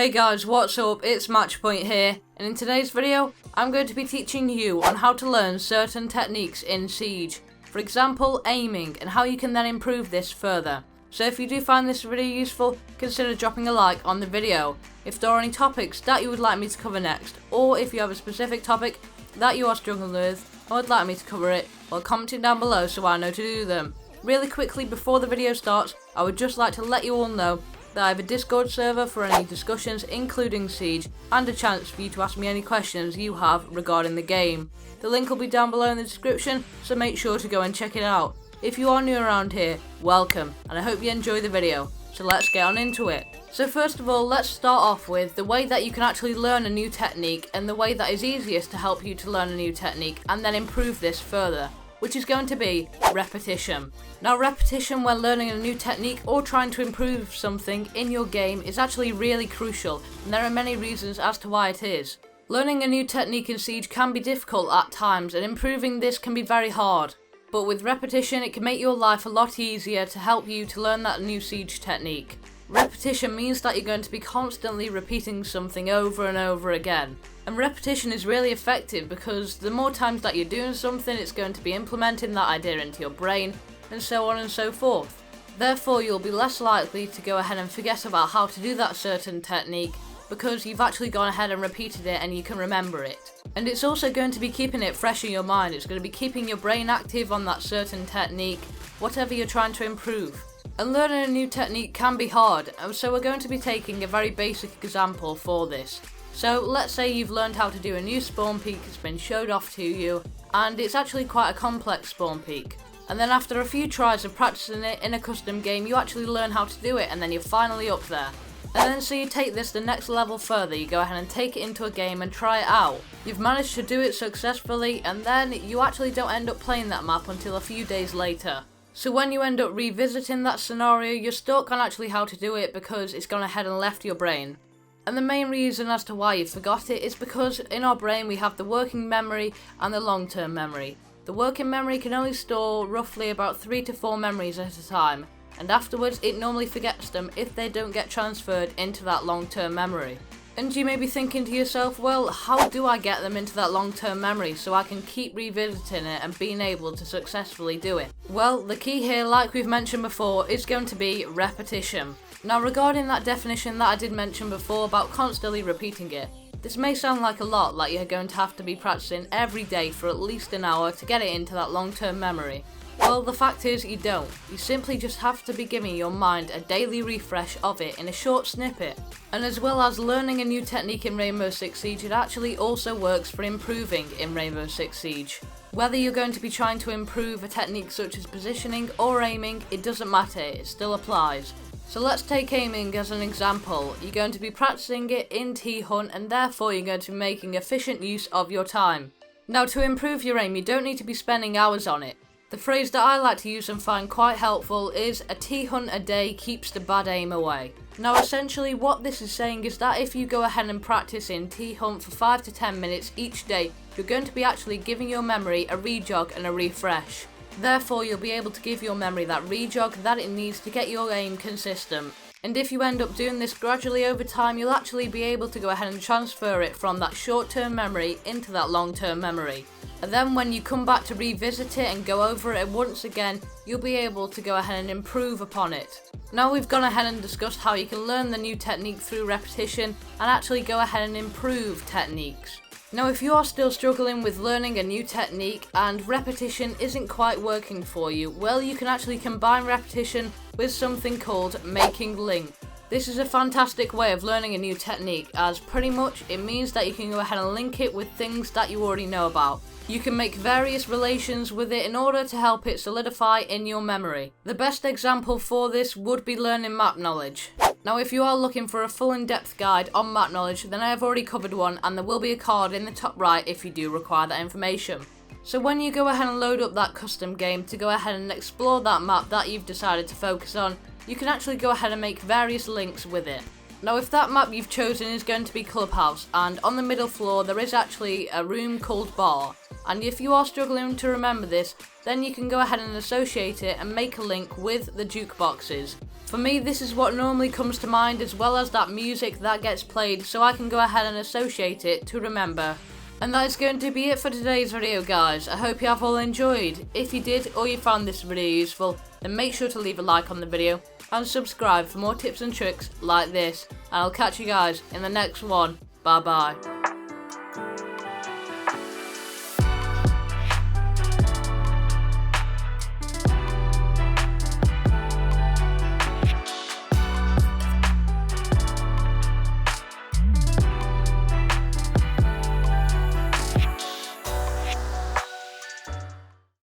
Hey guys, what's up? It's MatchPoint here, and in today's video, I'm going to be teaching you on how to learn certain techniques in Siege. For example, aiming, and how you can then improve this further. So if you do find this video useful, consider dropping a like on the video. If there are any topics that you would like me to cover next, or if you have a specific topic that you are struggling with, or would like me to cover it, well, comment it down below so I know to do them. Really quickly before the video starts, I would just like to let you all know that I have a Discord server for any discussions including Siege, and a chance for you to ask me any questions you have regarding the game. The link will be down below in the description, so make sure to go and check it out. If you are new around here, welcome, and I hope you enjoy the video. So let's get on into it. So first of all, let's start off with the way that you can actually learn a new technique, and the way that is easiest to help you to learn a new technique and then improve this further, which is going to be repetition. Now, repetition when learning a new technique or trying to improve something in your game is actually really crucial, and there are many reasons as to why it is. Learning a new technique in Siege can be difficult at times, and improving this can be very hard. But with repetition, it can make your life a lot easier to help you to learn that new Siege technique. Repetition means that you're going to be constantly repeating something over and over again. And repetition is really effective because the more times that you're doing something, it's going to be implementing that idea into your brain, and so on and so forth. Therefore, you'll be less likely to go ahead and forget about how to do that certain technique because you've actually gone ahead and repeated it and you can remember it. And it's also going to be keeping it fresh in your mind. It's going to be keeping your brain active on that certain technique, whatever you're trying to improve. And learning a new technique can be hard, and so we're going to be taking a very basic example for this. So let's say you've learned how to do a new spawn peak, it's been showed off to you, and it's actually quite a complex spawn peak. And then after a few tries of practicing it in a custom game, you actually learn how to do it, and then you're finally up there. And then so you take this the next level further, you go ahead and take it into a game and try it out. You've managed to do it successfully, and then you actually don't end up playing that map until a few days later. So when you end up revisiting that scenario, you're stuck on actually how to do it because it's gone ahead and left your brain. And the main reason as to why you forgot it is because in our brain we have the working memory and the long-term memory. The working memory can only store roughly about 3 to 4 memories at a time, and afterwards it normally forgets them if they don't get transferred into that long-term memory. And you may be thinking to yourself, well, how do I get them into that long-term memory so I can keep revisiting it and being able to successfully do it? Well, the key here, like we've mentioned before, is going to be repetition. Now, regarding that definition that I did mention before about constantly repeating it, this may sound like a lot, like you're going to have to be practicing every day for at least an hour to get it into that long-term memory. Well, the fact is you don't. You simply just have to be giving your mind a daily refresh of it in a short snippet. And as well as learning a new technique in Rainbow Six Siege, it actually also works for improving in Rainbow Six Siege. Whether you're going to be trying to improve a technique such as positioning or aiming, it doesn't matter, it still applies. So let's take aiming as an example. You're going to be practicing it in T-Hunt, and therefore you're going to be making efficient use of your time. Now, to improve your aim, you don't need to be spending hours on it. The phrase that I like to use and find quite helpful is a T-Hunt a day keeps the bad aim away. Now essentially what this is saying is that if you go ahead and practice in T-Hunt for 5 to 10 minutes each day, you're going to be actually giving your memory a rejog and a refresh. Therefore you'll be able to give your memory that rejog that it needs to get your aim consistent. And if you end up doing this gradually over time, you'll actually be able to go ahead and transfer it from that short-term memory into that long-term memory. And then when you come back to revisit it and go over it once again, you'll be able to go ahead and improve upon it. Now we've gone ahead and discussed how you can learn the new technique through repetition and actually go ahead and improve techniques. Now if you are still struggling with learning a new technique and repetition isn't quite working for you, well, you can actually combine repetition with something called making link. This is a fantastic way of learning a new technique, as pretty much it means that you can go ahead and link it with things that you already know about. You can make various relations with it in order to help it solidify in your memory. The best example for this would be learning map knowledge. Now if you are looking for a full in-depth guide on map knowledge, then I have already covered one, and there will be a card in the top right if you do require that information. So when you go ahead and load up that custom game to go ahead and explore that map that you've decided to focus on, you can actually go ahead and make various links with it. Now if that map you've chosen is going to be Clubhouse, and on the middle floor there is actually a room called Bar, and if you are struggling to remember this, then you can go ahead and associate it and make a link with the jukeboxes. For me, this is what normally comes to mind, as well as that music that gets played, so I can go ahead and associate it to remember. And that is going to be it for today's video, guys. I hope you have all enjoyed. If you did, or you found this video useful, then make sure to leave a like on the video and subscribe for more tips and tricks like this. And I'll catch you guys in the next one. Bye bye.